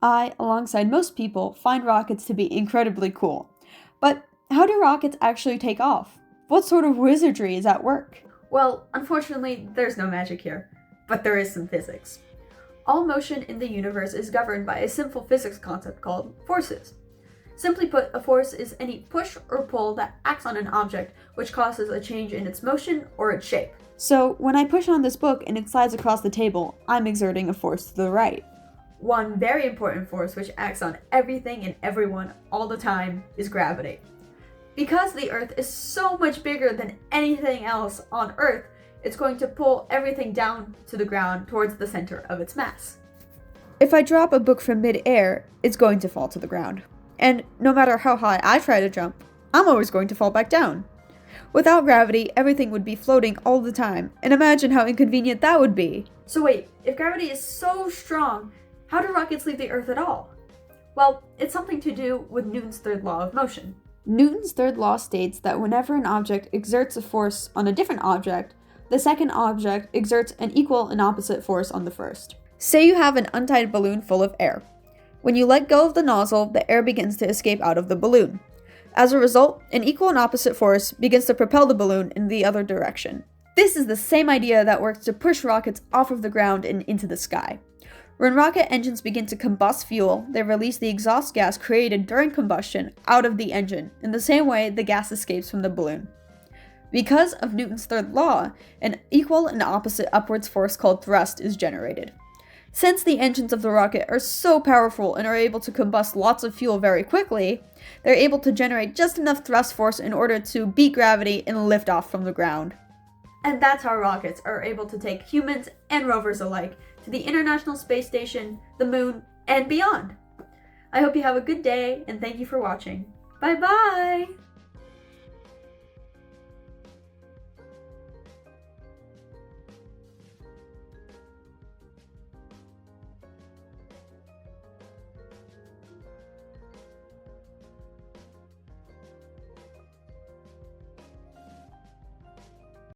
I, alongside most people, find rockets to be incredibly cool. But how do rockets actually take off? What sort of wizardry is at work? Well, unfortunately, there's no magic here, but there is some physics. All motion in the universe is governed by a simple physics concept called forces. Simply put, a force is any push or pull that acts on an object which causes a change in its motion or its shape. So, when I push on this book and it slides across the table, I'm exerting a force to the right. One very important force which acts on everything and everyone all the time is gravity. Because the Earth is so much bigger than anything else on Earth, it's going to pull everything down to the ground towards the center of its mass. If I drop a book from mid-air, it's going to fall to the ground. And no matter how high I try to jump, I'm always going to fall back down. Without gravity, everything would be floating all the time, and imagine how inconvenient that would be. So wait, if gravity is so strong, how do rockets leave the Earth at all? Well, it's something to do with Newton's third law of motion. Newton's third law states that whenever an object exerts a force on a different object, the second object exerts an equal and opposite force on the first. Say you have an untied balloon full of air. When you let go of the nozzle, the air begins to escape out of the balloon. As a result, an equal and opposite force begins to propel the balloon in the other direction. This is the same idea that works to push rockets off of the ground and into the sky. When rocket engines begin to combust fuel, they release the exhaust gas created during combustion out of the engine, in the same way the gas escapes from the balloon. Because of Newton's third law, an equal and opposite upwards force called thrust is generated. Since the engines of the rocket are so powerful and are able to combust lots of fuel very quickly, they're able to generate just enough thrust force in order to beat gravity and lift off from the ground. And that's how rockets are able to take humans and rovers alike to the International Space Station, the Moon, and beyond. I hope you have a good day, and thank you for watching. Bye-bye!